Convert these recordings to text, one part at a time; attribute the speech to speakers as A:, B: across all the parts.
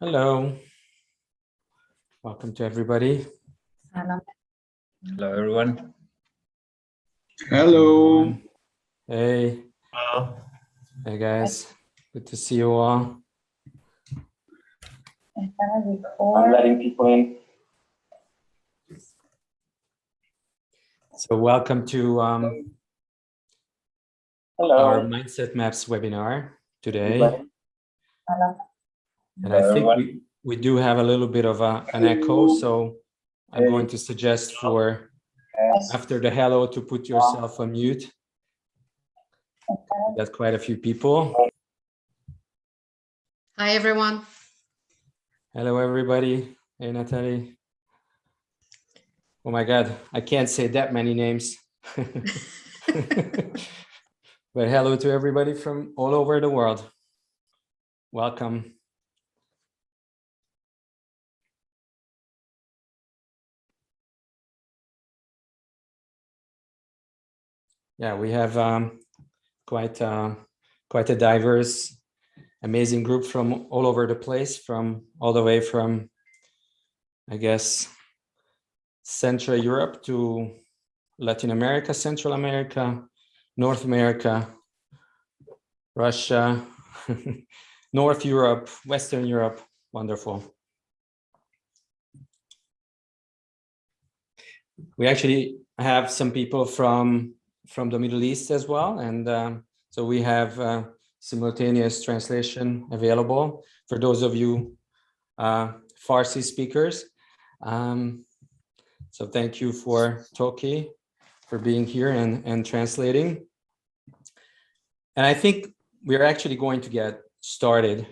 A: Hello. Welcome to everybody.
B: Hello.
C: Hello, everyone.
D: Hello.
A: Hey.
C: Hello.
A: Hey, guys. Good to see you all.
B: I'm
D: letting people in.
A: So welcome to
D: Hello.
A: our Mindset Maps webinar today.
B: Hello.
A: And I think we do have a little bit of an echo, so I'm going to suggest for after the hello to put yourself on mute. That's quite a few people.
E: Hi, everyone.
A: Hello, everybody. Hey, Natalie. Oh my God, I can't say that many names. But hello to everybody from all over the world. Welcome. Yeah, we have quite a diverse, amazing group from all over the place, from all the way from, I guess, Central Europe to Latin America, Central America, North America, Russia, North Europe, Western Europe. Wonderful. We actually have some people from the Middle East as well, and so we have simultaneous translation available for those of you Farsi speakers. So thank you for Toki for being here and translating. And I think we're actually going to get started.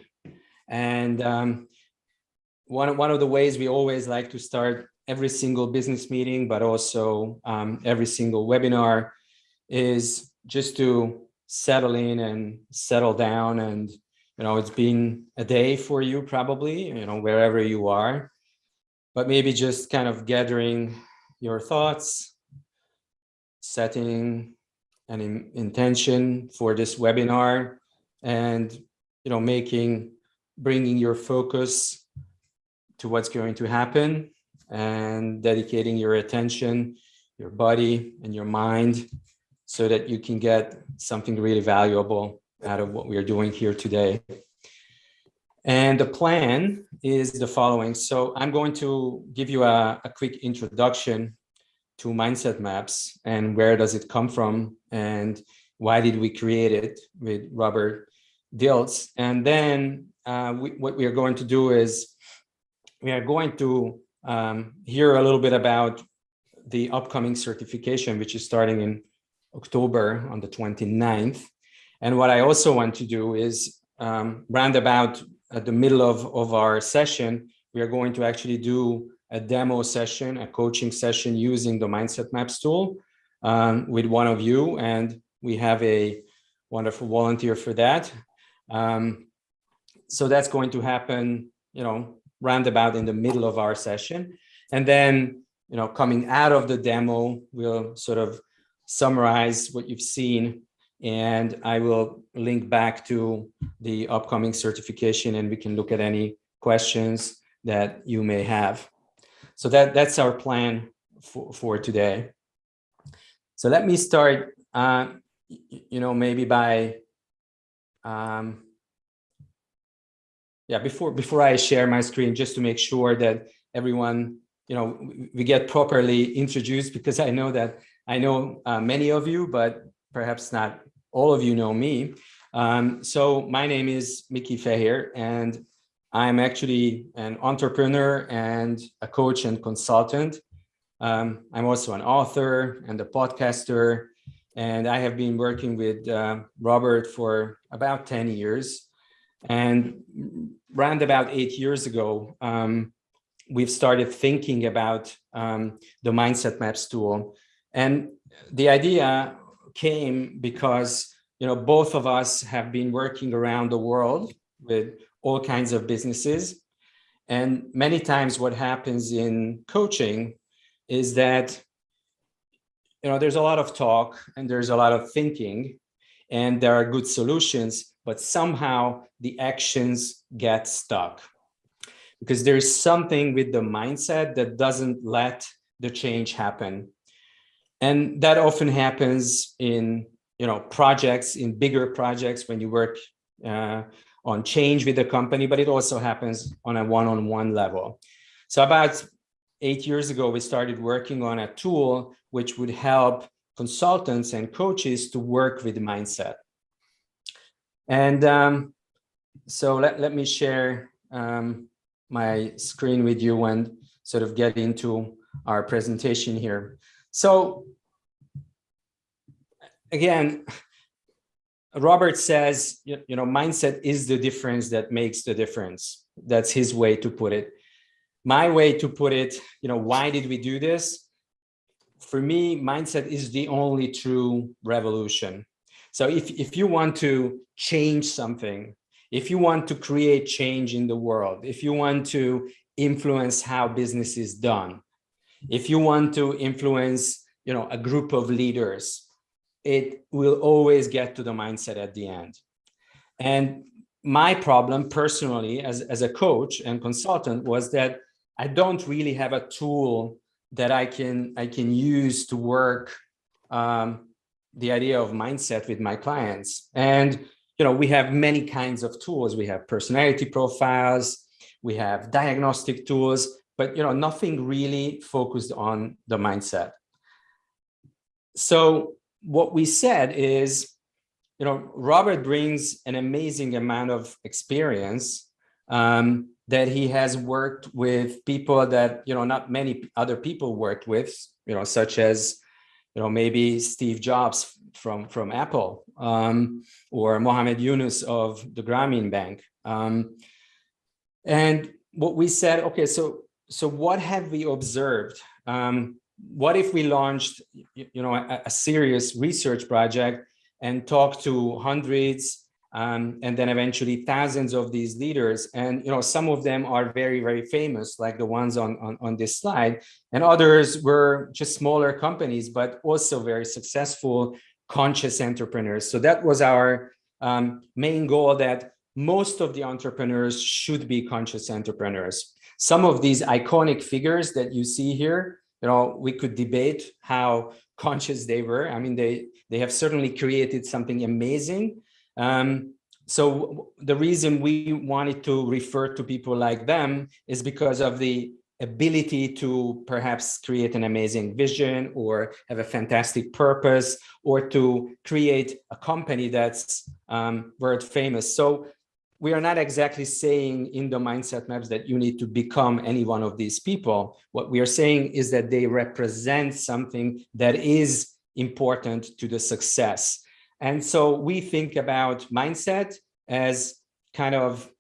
A: And one of the ways we always like to start every single business meeting, but also every single webinar, is just to settle in and settle down. And it's been a day for you probably, wherever you are, but maybe just kind of gathering your thoughts, setting an intention for this webinar, and bringing your focus to what's going to happen, and dedicating your attention, your body and your mind, so that you can get something really valuable out of what we are doing here today. And the plan is the following. So I'm going to give you a quick introduction to Mindset Maps and where does it come from and why did we create it with Robert Dilts. And then what we are going to do is we are going to hear a little bit about the upcoming certification, which is starting in October on the 29th. And what I also want to do is round about at the middle of our session, we are going to actually do a demo session, a coaching session using the Mindset Maps tool with one of you. And we have a wonderful volunteer for that. So that's going to happen, round about in the middle of our session. And then, coming out of the demo, we'll sort of summarize what you've seen, and I will link back to the upcoming certification, and we can look at any questions that you may have. So that's our plan for today. So let me start, maybe by, before I share my screen, just to make sure that everyone, we get properly introduced, because I know many of you, but perhaps not all of you know me. So my name is Miki Feher, and I'm actually an entrepreneur and a coach and consultant. I'm also an author and a podcaster, and I have been working with Robert for about 10 years. And around about 8 years ago, we've started thinking about the Mindset Maps tool. And the idea came because, both of us have been working around the world with all kinds of businesses. And many times what happens in coaching is that, there's a lot of talk and there's a lot of thinking and there are good solutions, but somehow the actions get stuck. because there's something with the mindset that doesn't let the change happen. And that often happens in, projects, in bigger projects when you work on change with the company, but it also happens on a one-on-one level. So about 8 years ago, we started working on a tool which would help consultants and coaches to work with mindset. And so let me share my screen with you and sort of get into our presentation here. So again, Robert says, mindset is the difference that makes the difference. That's his way to put it. My way to put it, why did we do this? For me, mindset is the only true revolution. So if you want to change something, if you want to create change in the world, if you want to influence how business is done, if you want to influence, a group of leaders, it will always get to the mindset at the end. And my problem personally, as a coach and consultant, was that I don't really have a tool that I can use to work the idea of mindset with my clients. And we have many kinds of tools. We have personality profiles, we have diagnostic tools, but nothing really focused on the mindset. So what we said is, Robert brings an amazing amount of experience that he has worked with people that, not many other people worked with, such as, maybe Steve Jobs from Apple, or Mohammed Yunus of the Grameen Bank. And what we said, okay, so what have we observed? What if we launched, a serious research project and talked to hundreds and then eventually thousands of these leaders? And some of them are very, very famous, like the ones on this slide, and others were just smaller companies, but also very successful, conscious entrepreneurs. So that was our main goal, that most of the entrepreneurs should be conscious entrepreneurs. Some of these iconic figures that you see here, we could debate how conscious they were. I mean, they have certainly created something amazing. So the reason we wanted to refer to people like them is because of the ability to perhaps create an amazing vision, or have a fantastic purpose, or to create a company that's world famous. So we are not exactly saying in the mindset maps that you need to become any one of these people. What we are saying is that they represent something that is important to the success. And so we think about mindset as kind of,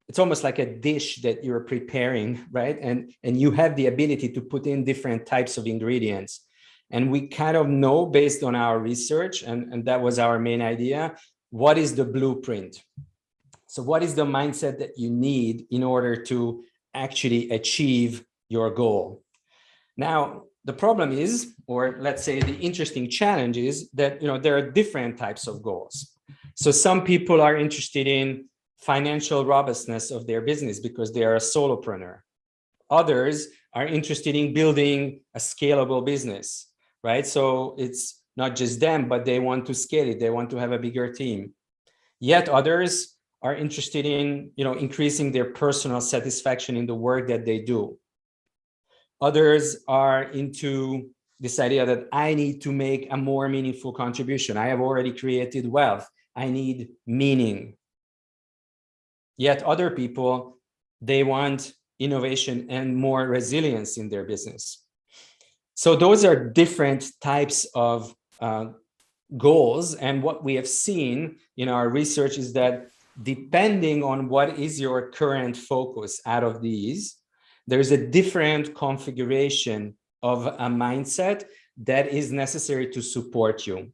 A: it's almost like a dish that you're preparing, right? And you have the ability to put in different types of ingredients. And we kind of know, based on our research, and that was our main idea, what is the blueprint? So what is the mindset that you need in order to actually achieve your goal? Now, the problem is, or let's say the interesting challenge is that, there are different types of goals. So some people are interested in financial robustness of their business because they are a solopreneur. Others are interested in building a scalable business, right? So it's not just them, but they want to scale it. They want to have a bigger team. Yet others are interested in, increasing their personal satisfaction in the work that they do. Others are into this idea that I need to make a more meaningful contribution. I have already created wealth. I need meaning. Yet other people, they want innovation and more resilience in their business. So those are different types of goals. And what we have seen in our research is that depending on what is your current focus out of these, there's a different configuration of a mindset that is necessary to support you.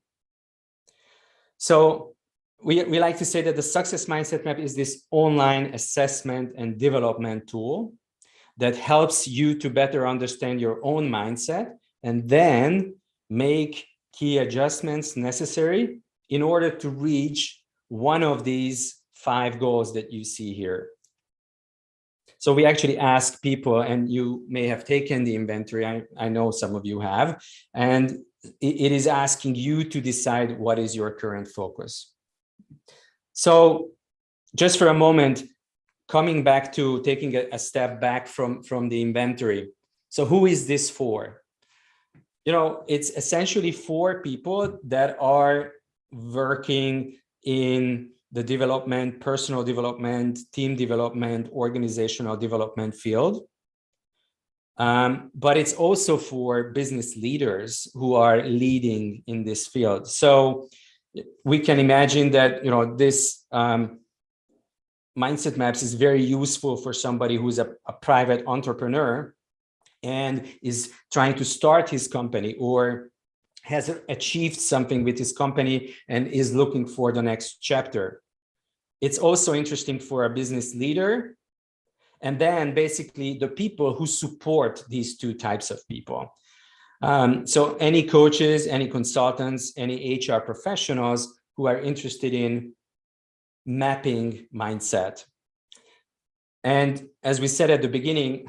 A: So we like to say that the Success Mindset Map is this online assessment and development tool that helps you to better understand your own mindset and then make key adjustments necessary in order to reach one of these 5 goals that you see here. So we actually ask people, and you may have taken the inventory, I know some of you have, and it is asking you to decide what is your current focus. So just for a moment, coming back to taking a step back from the inventory. So who is this for? You know, it's essentially for people that are working in the development, personal development, team development, organizational development field. But it's also for business leaders who are leading in this field. So we can imagine that, you know, this Mindset Maps is very useful for somebody who's a private entrepreneur and is trying to start his company or has achieved something with his company and is looking for the next chapter. It's also interesting for a business leader. And then basically the people who support these two types of people. So any coaches, any consultants, any HR professionals who are interested in mapping mindset. And as we said at the beginning,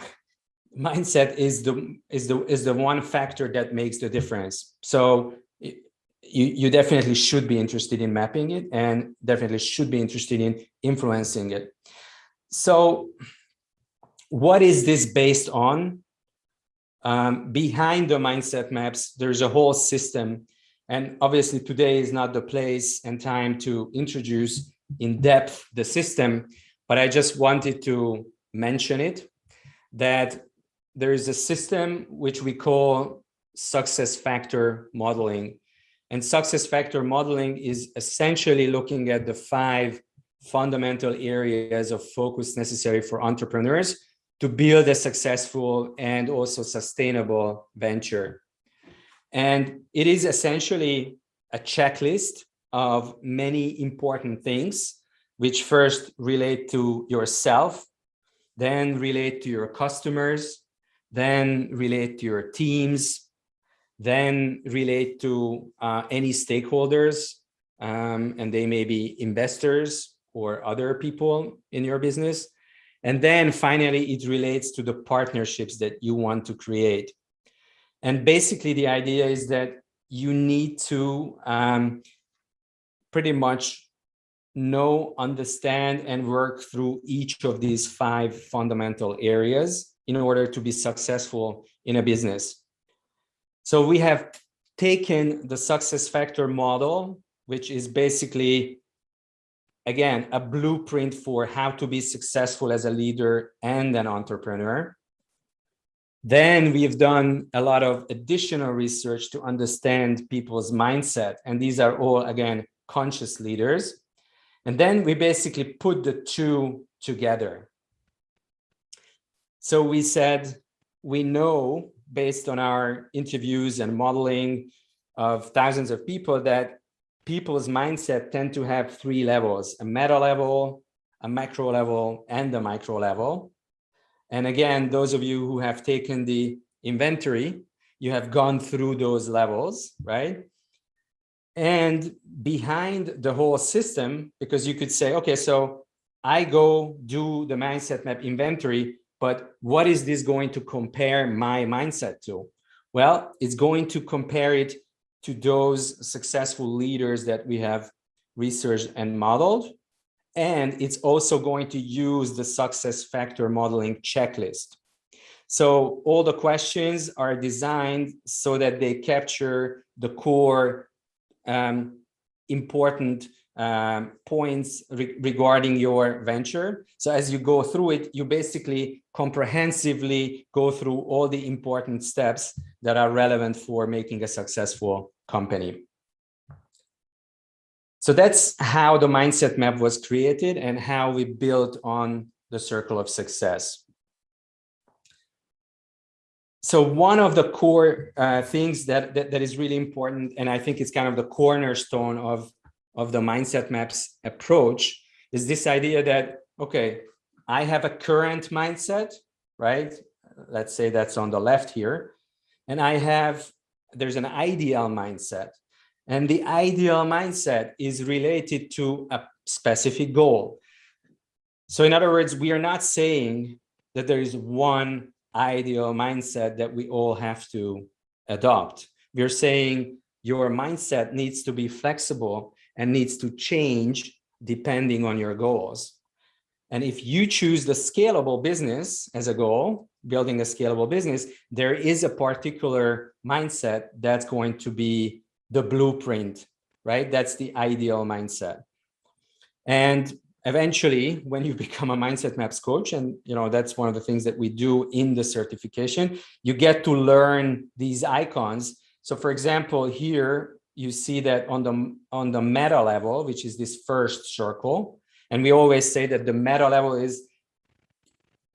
A: mindset is the one factor that makes the difference. So you definitely should be interested in mapping it and definitely should be interested in influencing it. So what is this based on? Behind the mindset maps, there's a whole system. And obviously today is not the place and time to introduce in depth the system, but I just wanted to mention it, that there is a system which we call success factor modeling. And success factor modeling is essentially looking at the 5 fundamental areas of focus necessary for entrepreneurs to build a successful and also sustainable venture. And it is essentially a checklist of many important things, which first relate to yourself, then relate to your customers, then relate to your teams, then relate to any stakeholders, and they may be investors or other people in your business. And then finally, it relates to the partnerships that you want to create. And basically, the idea is that you need to pretty much know, understand, and work through each of these 5 fundamental areas in order to be successful in a business. So we have taken the success factor model, which is basically, again, a blueprint for how to be successful as a leader and an entrepreneur. Then we've done a lot of additional research to understand people's mindset. And these are all, again, conscious leaders. And then we basically put the two together. So we said, we know based on our interviews and modeling of thousands of people that people's mindset tend to have 3 levels: a meta level, a macro level, and a micro level. And again, those of you who have taken the inventory, you have gone through those levels, right? And behind the whole system, because you could say, okay, so I go do the mindset map inventory, but what is this going to compare my mindset to? Well, it's going to compare it to those successful leaders that we have researched and modeled. And it's also going to use the success factor modeling checklist. So all the questions are designed so that they capture the core important points regarding your venture. So as you go through it, you basically comprehensively go through all the important steps that are relevant for making a successful company. So that's how the mindset map was created and how we built on the circle of success. So one of the core things that is really important, and I think it's kind of the cornerstone of the mindset maps approach, is this idea that, okay, I have a current mindset, right? Let's say that's on the left here. And there's an ideal mindset. And the ideal mindset is related to a specific goal. So in other words, we are not saying that there is one ideal mindset that we all have to adopt. We're saying your mindset needs to be flexible and needs to change depending on your goals. And if you choose the scalable business as a goal, building a scalable business, there is a particular mindset that's going to be the blueprint, right? That's the ideal mindset. And eventually, when you become a Mindset Maps coach, and that's one of the things that we do in the certification, you get to learn these icons. So for example, here you see that on the meta level, which is this first circle, and we always say that the meta level is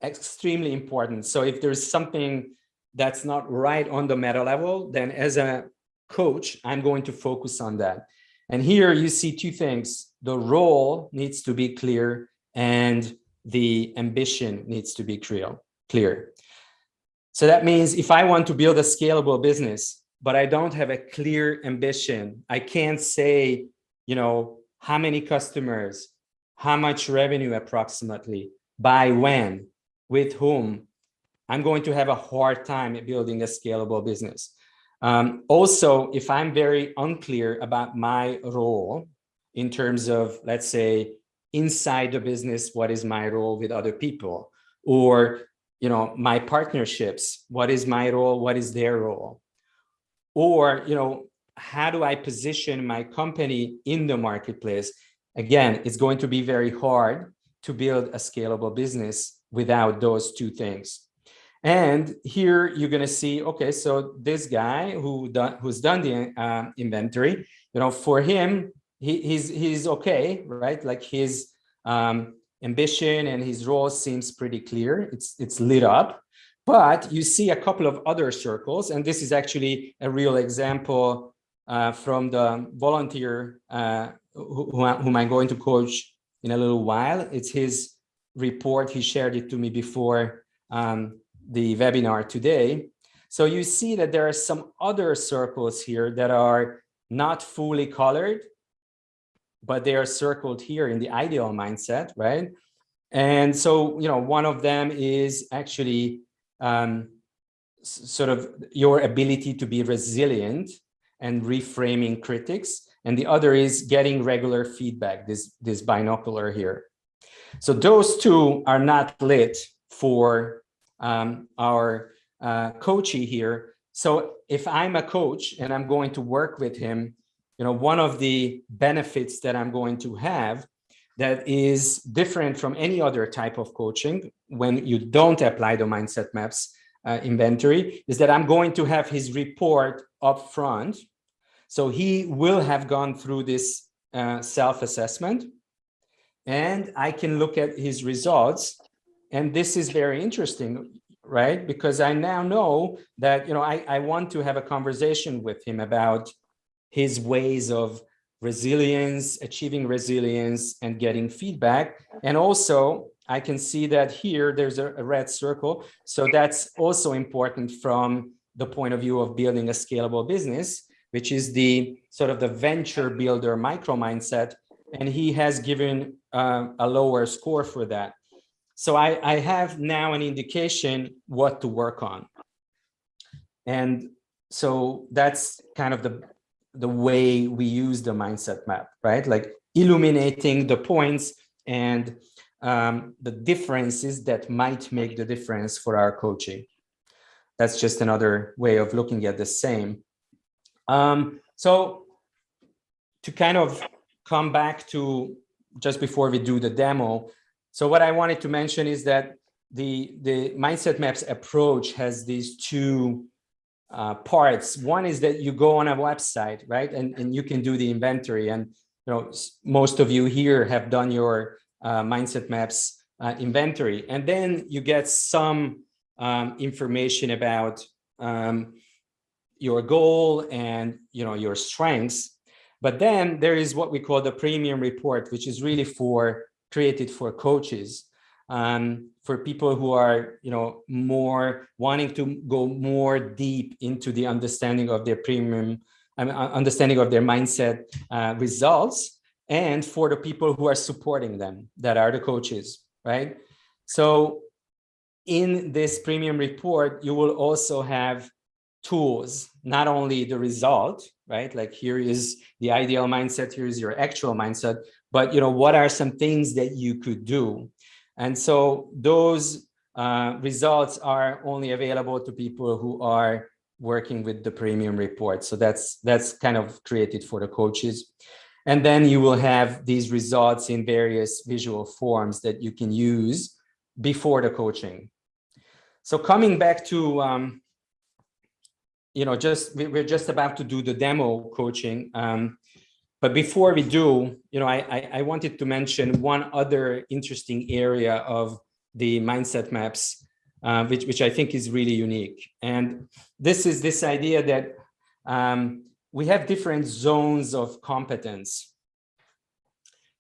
A: extremely important. So if there's something that's not right on the meta level, then as a coach, I'm going to focus on that. And here you see two things. The role needs to be clear and the ambition needs to be clear. So that means if I want to build a scalable business, but I don't have a clear ambition, I can't say, how many customers, how much revenue approximately, by when, with whom, I'm going to have a hard time building a scalable business. Also, if I'm very unclear about my role in terms of, let's say, inside the business, what is my role with other people? Or, my partnerships, what is my role? What is their role? Or, how do I position my company in the marketplace? Again, it's going to be very hard to build a scalable business without those two things. And here you're going to see, okay, so this guy who's done the inventory, for him, he's okay, right? Like his ambition and his role seems pretty clear. It's lit up. But you see a couple of other circles, and this is actually a real example from the volunteer whom I'm going to coach in a little while. It's his report. He shared it to me before the webinar today. So you see that there are some other circles here that are not fully colored, but they are circled here in the ideal mindset, right? And so, one of them is actually sort of your ability to be resilient and reframing critics. And the other is getting regular feedback, this binocular here. So those two are not lit for our coachee here. So if I'm a coach and I'm going to work with him, one of the benefits that I'm going to have that is different from any other type of coaching when you don't apply the Mindset Maps inventory is that I'm going to have his report up front. So he will have gone through this self-assessment, and I can look at his results. And this is very interesting, right? Because I now know that, I want to have a conversation with him about his ways of resilience, achieving resilience, and getting feedback. And also, I can see that here there's a red circle. So that's also important from the point of view of building a scalable business, which is the sort of the venture builder micro mindset. And he has given a lower score for that. So I have now an indication what to work on. And so that's kind of the way we use the mindset map, right? Like illuminating the points and the differences that might make the difference for our coaching. That's just another way of looking at the same. So to kind of come back to just before we do the demo. So what I wanted to mention is that the Mindset Maps approach has these two parts. One is that you go on a website, right? And you can do the inventory. And most of you here have done your Mindset Maps inventory. And then you get some information about your goal and your strengths. But then there is what we call the premium report, which is really created for coaches, for people who are, more wanting to go more deep into the understanding of their understanding of their mindset results, and for the people who are supporting them, that are the coaches, right? So in this premium report, you will also have tools, not only the result, right? Like here is the ideal mindset, here is your actual mindset, but what are some things that you could do? And so those results are only available to people who are working with the premium report. So that's kind of created for the coaches. And then you will have these results in various visual forms that you can use before the coaching. So coming back to, we're just about to do the demo coaching. But before we do, I wanted to mention one other interesting area of the mindset maps, which I think is really unique. And this is this idea that we have different zones of competence.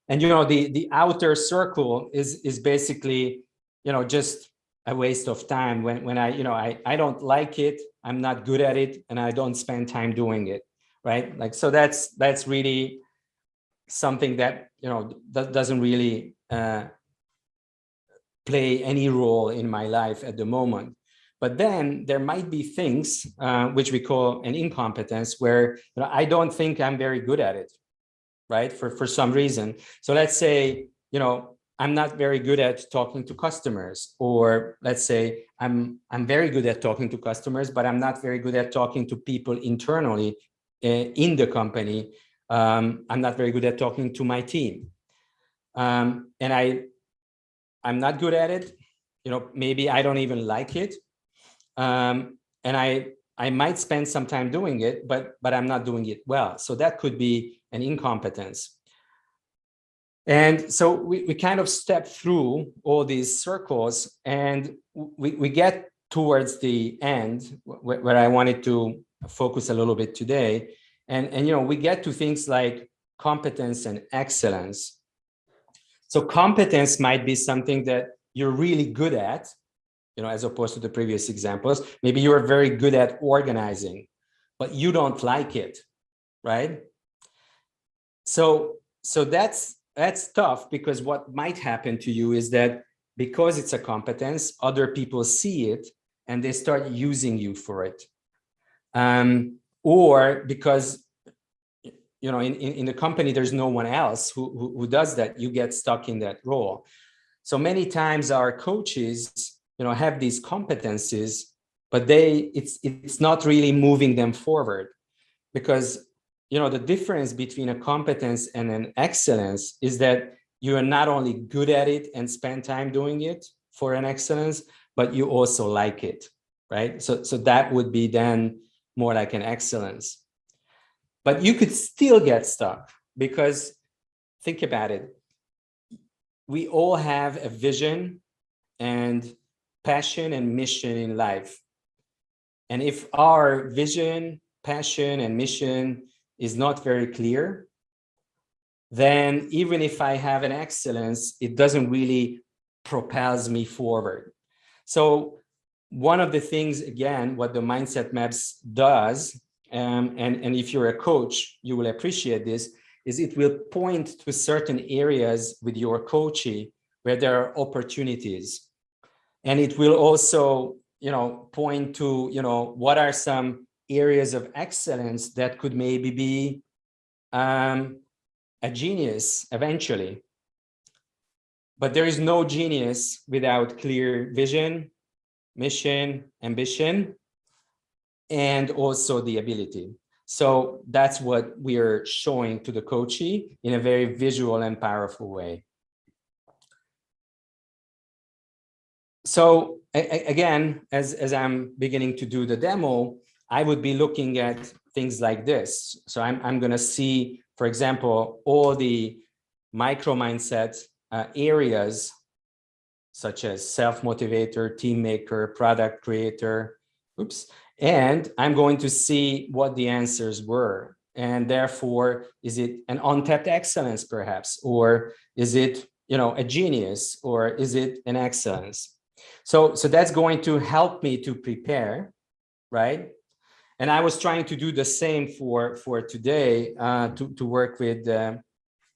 A: And, the outer circle is basically, just a waste of time when I don't like it, I'm not good at it, and I don't spend time doing it, right? Like, so that's really something that, that doesn't really play any role in my life at the moment. But then there might be things which we call an incompetence where I don't think I'm very good at it, right? For some reason. So let's say, I'm not very good at talking to customers, or let's say I'm very good at talking to customers, but I'm not very good at talking to people internally in the company. I'm not very good at talking to my team. And I'm not good at it. Maybe I don't even like it. And I might spend some time doing it, but I'm not doing it well. So that could be an incompetence. And so we kind of step through all these circles, and we get towards the end where I wanted to focus a little bit today. And we get to things like competence and excellence. So competence might be something that you're really good at, as opposed to the previous examples. Maybe you're very good at organizing, but you don't like it, right? So that's tough, because what might happen to you is that because it's a competence, other people see it and they start using you for it. Or because, in the company, there's no one else who does that, you get stuck in that role. So many times our coaches, have these competencies, but it's not really moving them forward, because the difference between a competence and an excellence is that you are not only good at it and spend time doing it for an excellence, but you also like it, right? So that would be then more like an excellence. But you could still get stuck, because think about it. We all have a vision and passion and mission in life. And if our vision, passion, and mission is not very clear, then even if I have an excellence, it doesn't really propels me forward. So one of the things, again, what the Mindset Maps does, and if you're a coach, you will appreciate this, is it will point to certain areas with your coachee where there are opportunities. And it will also, point to, what are some areas of excellence that could maybe be a genius eventually. But there is no genius without clear vision, mission, ambition, and also the ability. So that's what we're showing to the coachee in a very visual and powerful way. So again, as I'm beginning to do the demo, I would be looking at things like this. So I'm going to see, for example, all the micro mindset areas, such as self-motivator, team maker, product creator, and I'm going to see what the answers were. And therefore, is it an untapped excellence perhaps? Or is it, a genius? Or is it an excellence? So that's going to help me to prepare, right? And I was trying to do the same for today, to work with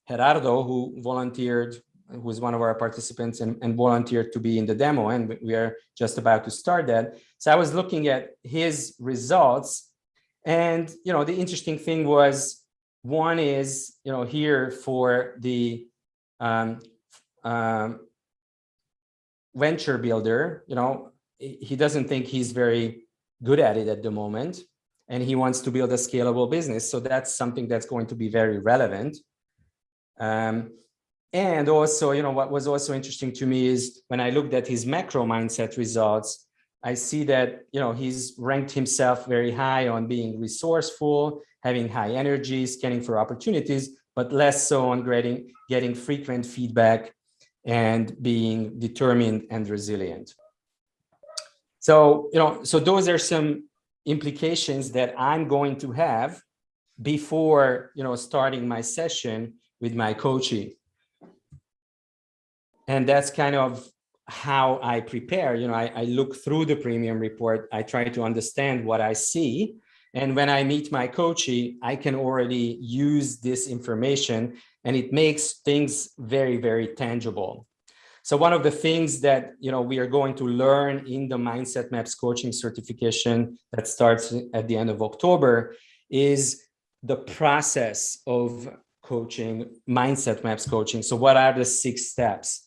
A: Gerardo, who volunteered who's one of our participants and volunteered to be in the demo, and we are just about to start that. So I was looking at his results, and the interesting thing was, one is here for the venture builder, he doesn't think he's very good at it at the moment, and he wants to build a scalable business. So that's something that's going to be very relevant. And also, what was also interesting to me is when I looked at his macro mindset results, I see that, he's ranked himself very high on being resourceful, having high energy, scanning for opportunities, but less so on getting frequent feedback and being determined and resilient. So, so those are some implications that I'm going to have before, starting my session with my coachee. And that's kind of how I prepare. I look through the premium report. I try to understand what I see. And when I meet my coachee, I can already use this information, and it makes things very, very tangible. So one of the things that we are going to learn in the Mindset Maps coaching certification that starts at the end of October is the process of coaching, Mindset Maps coaching. So what are the 6 steps?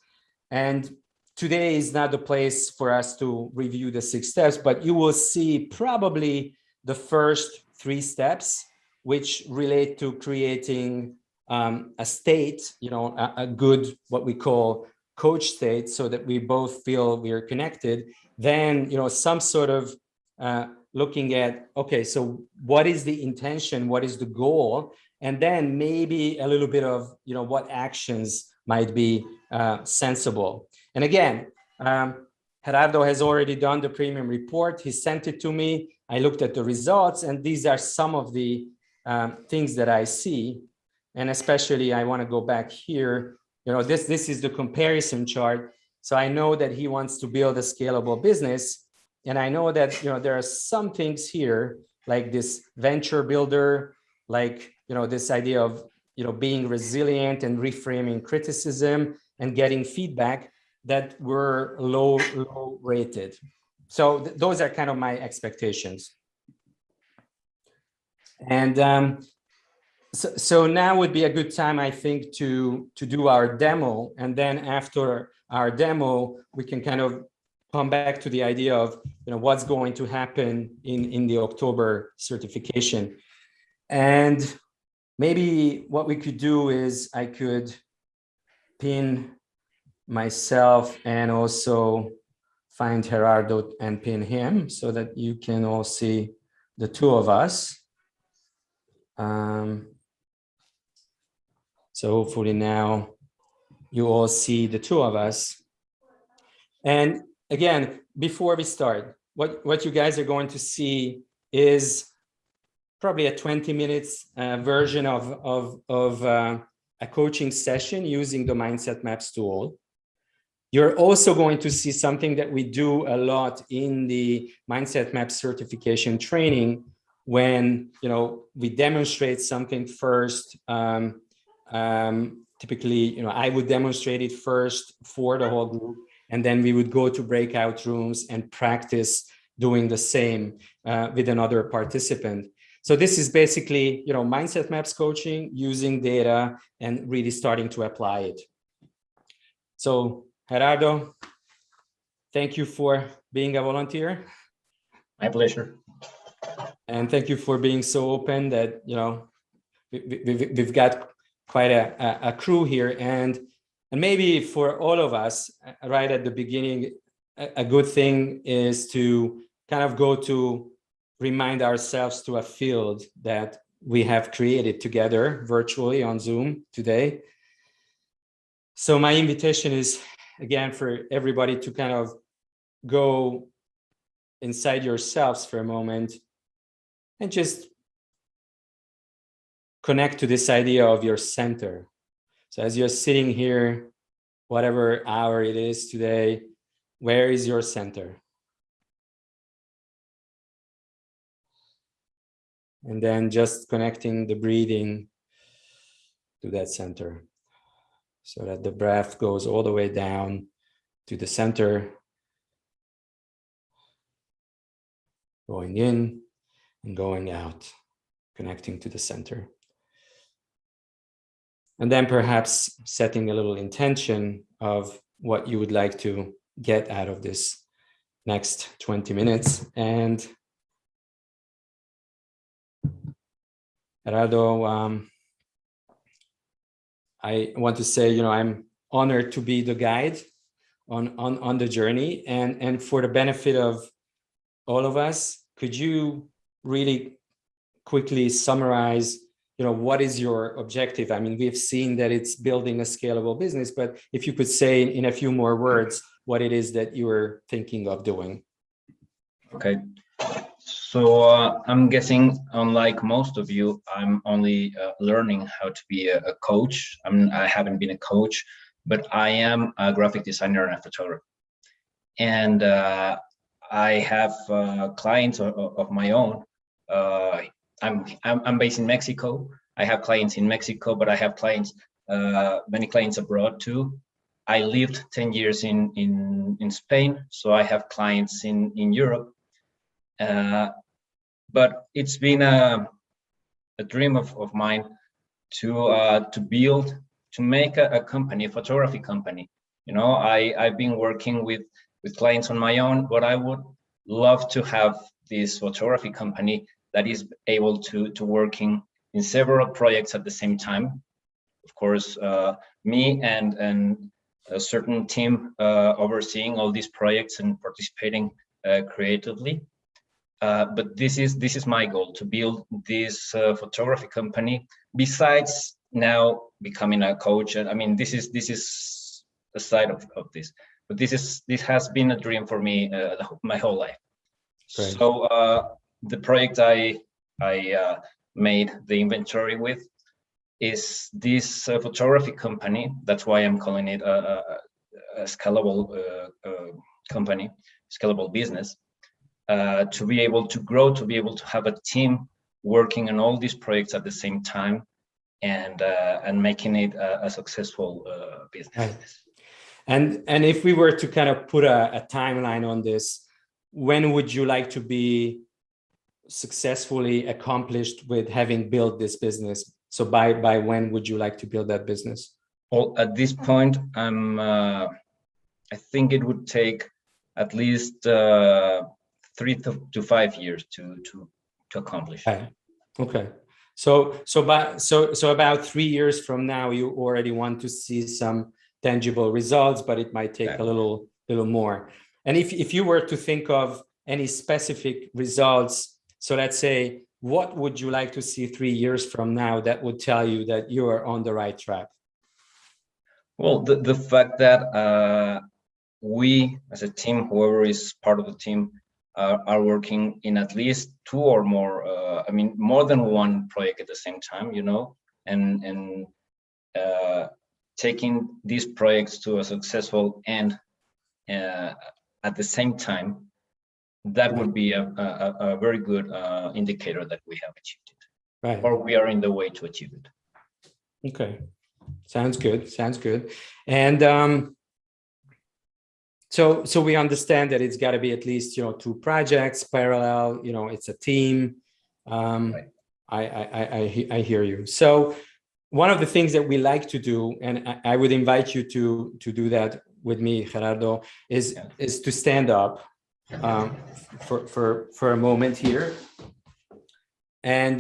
A: And today is not the place for us to review the 6 steps, but you will see probably the first 3 steps, which relate to creating a state, a good, what we call coach state, so that we both feel we are connected. Then, some sort of looking at, okay, so what is the intention? What is the goal? And then maybe a little bit of, what actions might be sensible. And again, Gerardo has already done the premium report. He sent it to me. I looked at the results, and these are some of the things that I see. And especially, I want to go back here. This is the comparison chart. So I know that he wants to build a scalable business. And I know that, there are some things here, like this venture builder, like, this idea of, being resilient and reframing criticism and getting feedback, that were low rated. So those are kind of my expectations. And so now would be a good time, I think, to do our demo. And then after our demo, we can kind of come back to the idea of, what's going to happen in the October certification. And maybe what we could do is I could pin myself and also find Gerardo and pin him so that you can all see the 2 of us. So hopefully now you all see the 2 of us. And again, before we start, what you guys are going to see is probably a 20 minutes version of a coaching session using the Mindset Maps tool. You're also going to see something that we do a lot in the Mindset Maps certification training, when we demonstrate something first. Typically, I would demonstrate it first for the whole group, and then we would go to breakout rooms and practice doing the same with another participant. So this is basically, Mindset Maps coaching using data and really starting to apply it. So Gerardo, thank you for being a volunteer.
C: My pleasure.
A: And thank you for being so open that, we've got quite a crew here. And maybe for all of us, right at the beginning, a good thing is to kind of go to remind ourselves to a field that we have created together virtually on Zoom today. So my invitation is, again, for everybody to kind of go inside yourselves for a moment and just connect to this idea of your center. So as you're sitting here, whatever hour it is today, where is your center? And then just connecting the breathing to that center. so that the breath goes all the way down to the center, going in and going out, connecting to the center. And then perhaps setting a little intention of what you would like to get out of this next 20 minutes. And Gerardo, I want to say, I'm honored to be the guide on the journey, and for the benefit of all of us, could you really quickly summarize, what is your objective? I mean, we've seen that it's building a scalable business, but if you could say in a few more words what it is that you were thinking of doing.
C: Okay. So I'm guessing, unlike most of you, I'm only learning how to be a coach. I haven't been a coach, but I am a graphic designer and a photographer. And I have clients of my own. I'm based in Mexico. I have clients in Mexico, but I have clients, many clients abroad too. I lived 10 years in Spain, so I have clients in Europe. But it's been a dream of mine to make a company, a photography company. I've been working with clients on my own, but I would love to have this photography company that is able to working in several projects at the same time. Of course, me and a certain team overseeing all these projects and participating creatively. But this is my goal, to build this photography company. Besides now becoming a coach, and I mean, this is a side of this, but this has been a dream for me my whole life. Right. So the project I made the inventory with is this photography company. That's why I'm calling it a scalable company, scalable business. To be able to grow, to be able to have a team working on all these projects at the same time, and making it a successful business.
A: Right. And if we were to kind of put a timeline on this, when would you like to be successfully accomplished with having built this business? So by when would you like to build that business?
C: Well, at this point, I think it would take at least 3 to 5 years to accomplish.
A: Okay. So about 3 years from now, you already want to see some tangible results, but it might take a little more. And if you were to think of any specific results, so let's say, what would you like to see 3 years from now that would tell you that you are on the right track?
C: Well, the fact that we as a team, whoever is part of the team, are working in at least 2 or more, more than one project at the same time, and taking these projects to a successful end at the same time, that would be a very good indicator that we have achieved it, right? Or we are in the way to achieve it.
A: Okay, sounds good. And so we understand that it's got to be at least 2 projects parallel. It's a team. Right. I hear you. So one of the things that we like to do, and I would invite you to do that with me, Gerardo, is to stand up for a moment here, and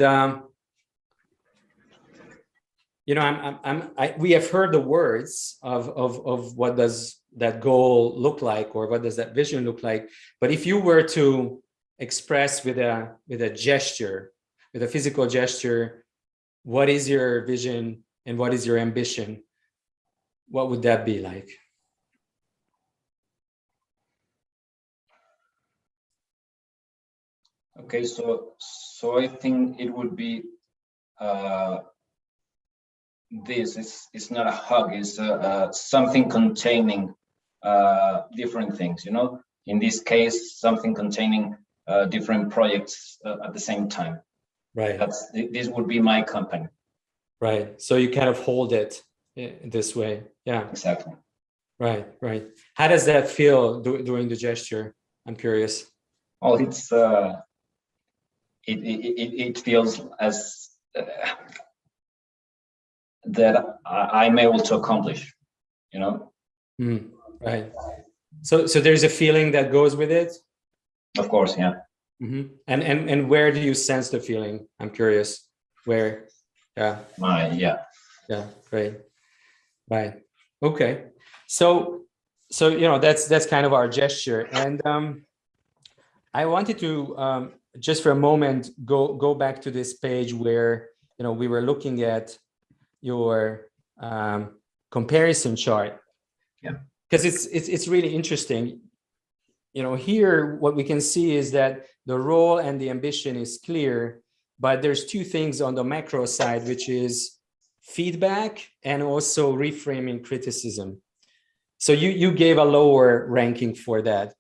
A: we have heard the words of what does that goal look like, or what does that vision look like. But if you were to express with a gesture, with a physical gesture, what is your vision and what is your ambition, what would that be like?
C: Okay, so I think it would be this. It's not a hug. It's something containing different things. In this case, something containing different projects at the same time.
A: Right.
C: This would be my company.
A: Right. So you kind of hold it this way. Yeah.
C: Exactly.
A: Right. Right. How does that feel doing the gesture? I'm curious.
C: Well, it's it feels as that I'm able to accomplish, you know.
A: Right. So there's a feeling that goes with it.
C: Of course, yeah.
A: And where do you sense the feeling? I'm curious. Where? Yeah.
C: Yeah.
A: Yeah. Right. Right. Okay. So that's kind of our gesture, and I wanted to just for a moment go back to this page where we were looking at your comparison chart.
C: Yeah.
A: Because it's really interesting. Here what we can see is that the role and the ambition is clear, but there's two things on the macro side, which is feedback and also reframing criticism. So you gave a lower ranking for that.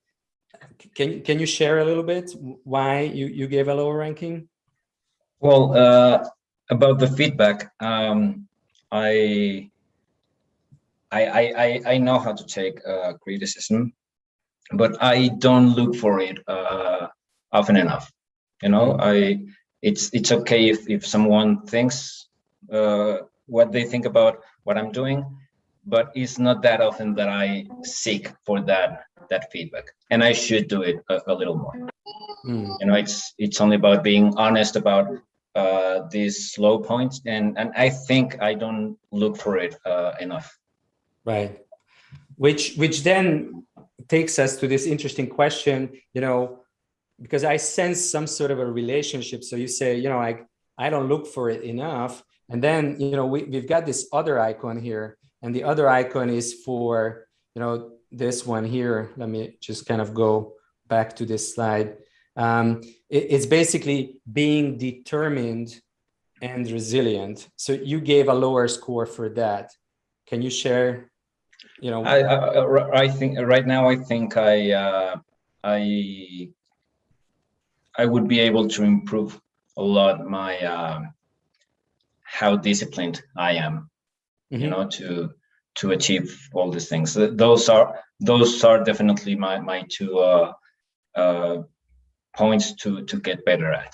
A: Can you share a little bit why you gave a lower ranking?
C: Well, about the feedback, I know how to take criticism, but I don't look for it often enough. It's okay if someone thinks what they think about what I'm doing, but it's not that often that I seek for that feedback, and I should do it a little more. It's only about being honest about these low points, and I think I don't look for it enough. Right.
A: Which then takes us to this interesting question, because I sense some sort of a relationship. So you say, I don't look for it enough. And then, we've got this other icon here, and the other icon is for, this one here. Let me just kind of go back to this slide. It's basically being determined and resilient. So you gave a lower score for that. Can you share?
C: I think right now I think I would be able to improve a lot my how disciplined I am, to achieve all these things. Those are definitely my two points to get better at.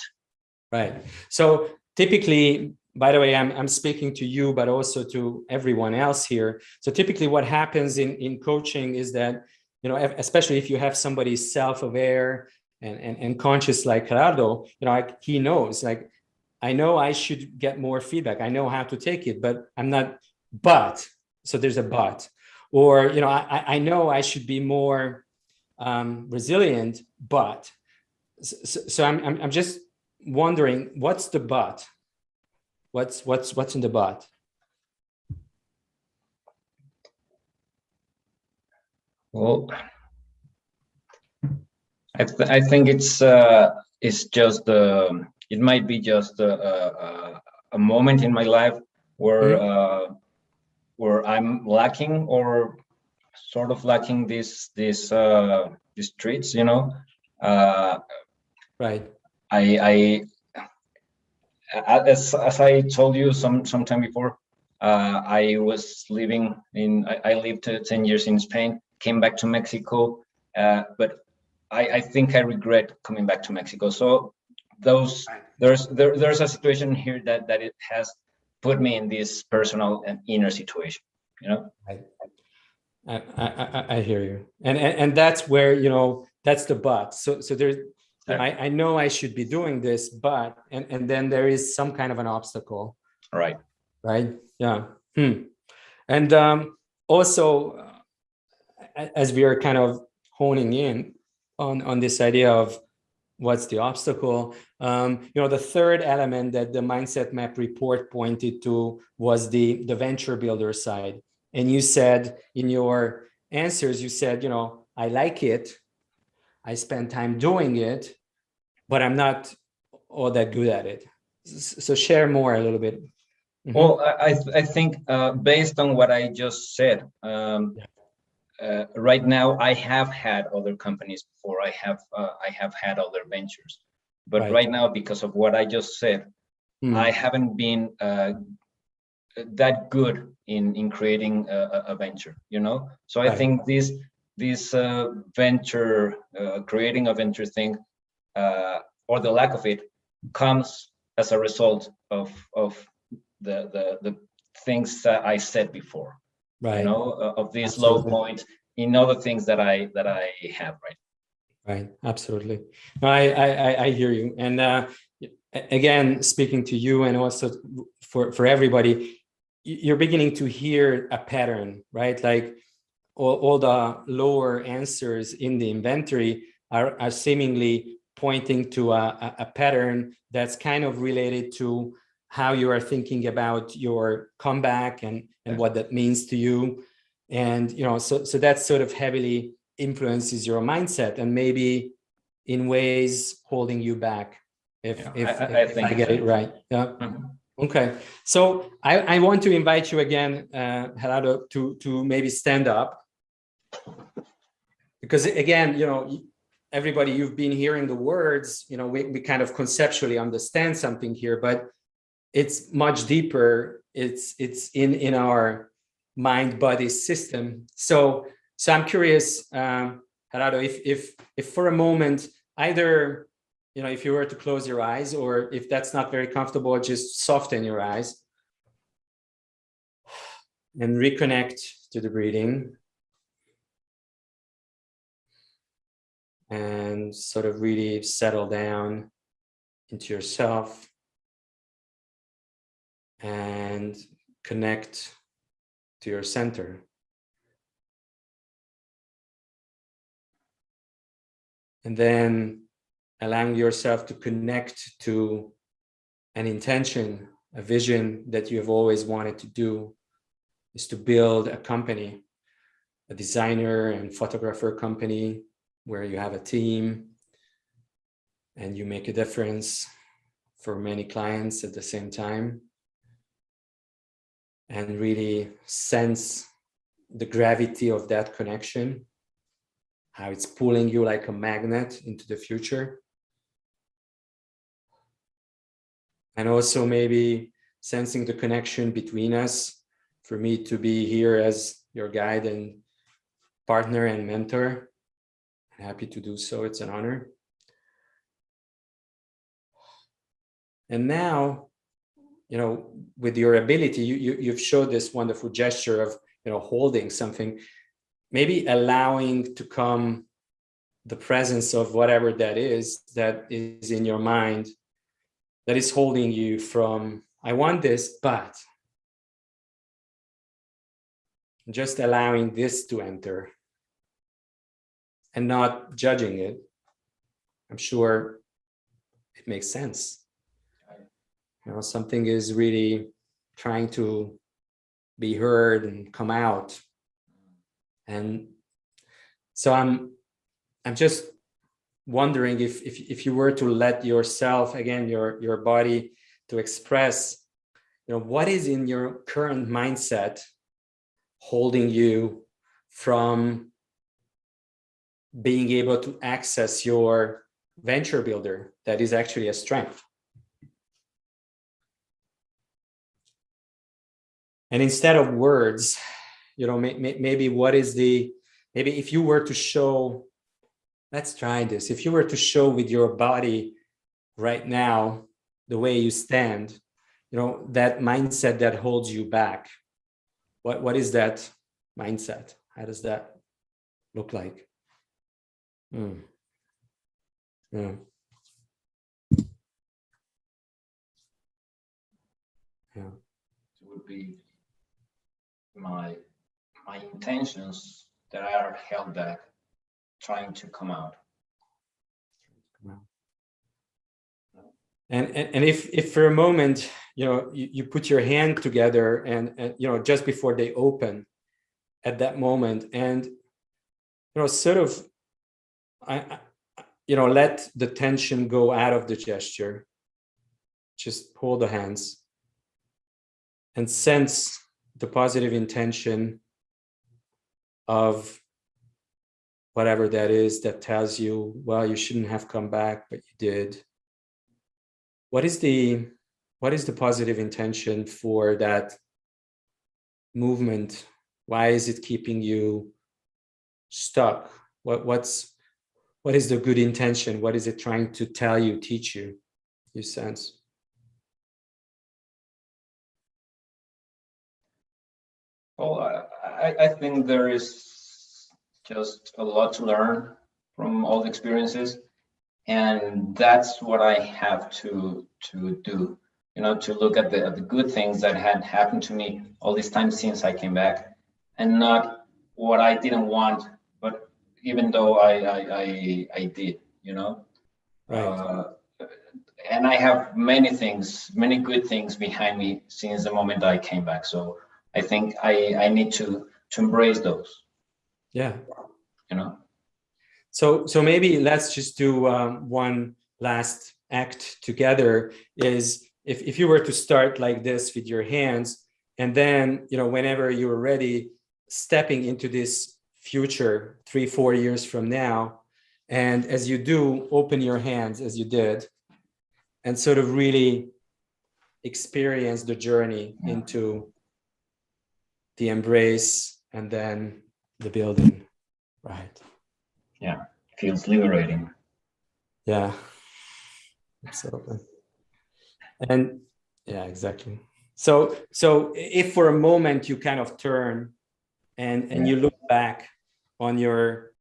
A: Right. So typically, by the way, I'm speaking to you, but also to everyone else here. So typically what happens in coaching is that, especially if you have somebody self-aware and conscious like Gerardo, he knows, like, I know I should get more feedback. I know how to take it, but I'm not, so there's a but. Or, I know I should be more resilient, but. So I'm just wondering, what's the but? What's in the but?
C: Well, I think it's just it might be just a moment in my life where where I'm lacking, or sort of lacking these traits,
A: Right.
C: As I told you sometime before, I was living I lived 10 years in Spain, came back to Mexico, but I think I regret coming back to Mexico. So there's a situation here that it has put me in this personal and inner situation,
A: Right. I hear you, and that's where that's the but. So there's, I know I should be doing this, but and then there is some kind of an obstacle.
C: Right.
A: Yeah. And also, as we are kind of honing in on this idea of what's the obstacle, the third element that the mindset map report pointed to was the venture builder side. And you said in your answers, I like it, I spend time doing it, but I'm not all that good at it. So share more a little bit.
C: Well, I think based on what I just said, right now I have had other companies before. I have had other ventures, but right now, because of what I just said, I haven't been that good in creating a venture, you know. So I
A: Right.
C: think this venture, creating a venture thing, or the lack of it, comes as a result of the things that I said before, you
A: Right.
C: know, of these low
A: Absolutely.
C: points in other things that I have, right?
A: Right. Absolutely. No, I hear you. And again, speaking to you and also for everybody, you're beginning to hear a pattern, right? Like all the lower answers in the inventory are seemingly pointing to a pattern that's kind of related to how you are thinking about your comeback and what that means to you. And, you know, so that sort of heavily influences your mindset and maybe in ways holding you back if
C: I think
A: I get it right. Yeah.
C: Mhm.
A: Okay. So I want to invite you again, Gerardo, to maybe stand up. Because again, you know, everybody, you've been hearing the words, you know, we kind of conceptually understand something here, but it's much deeper. It's in our mind body system. So I'm curious, Gerardo, if for a moment, either, you know, if you were to close your eyes, or if that's not very comfortable, just soften your eyes and reconnect to the breathing. And sort of really settle down into yourself and connect to your center. And then allowing yourself to connect to an intention, a vision that you have always wanted to do, is to build a company, a designer and photographer company where you have a team and you make a difference for many clients at the same time, and really sense the gravity of that connection, how it's pulling you like a magnet into the future. And also maybe sensing the connection between us, for me to be here as your guide and partner and mentor. I'm happy to do so, it's an honor. And now, you know, with your ability, you've showed this wonderful gesture of, you know, holding something, maybe allowing to come the presence of whatever that is in your mind, that is holding you from, I want this, but just allowing this to enter and not judging it. I'm sure it makes sense. You know, something is really trying to be heard and come out. And so I'm just wondering if you were to let yourself, again, your body, to express, you know, what is in your current mindset holding you from being able to access your venture builder that is actually a strength. And instead of words, you know, maybe what is maybe if you were to show, let's try this. If you were to show with your body right now, the way you stand, you know, that mindset that holds you back, what is that mindset? How does that look like? Yeah. Yeah.
C: It would be my intentions that are held back, trying to come out.
A: And if for a moment, you know, you put your hand together and you know, just before they open, at that moment, and you know, sort of, you know, let the tension go out of the gesture. Just hold the hands and sense the positive intention of whatever that is that tells you, well, you shouldn't have come back, but you did. What is the positive intention for that movement? Why is it keeping you stuck? What is the good intention? What is it trying to tell you, teach you, you sense?
C: Well, I think there is just a lot to learn from all the experiences, and that's what I have to do. You know, to look at the good things that had happened to me all this time since I came back, and not what I didn't want, but even though I did, you know.
A: Right.
C: And I have many things, many good things behind me since the moment I came back. So I think I need to embrace those,
A: Yeah.
C: you know.
A: So maybe let's just do one last act together. Is if you were to start like this with your hands, and then, you know, whenever you're ready, stepping into this future 3-4 years from now, and as you do, open your hands as you did, and sort of really experience the journey into the embrace and then the building. Right.
C: Yeah, feels liberating.
A: Yeah, absolutely. And yeah, exactly. So if for a moment you kind of turn and you look back on your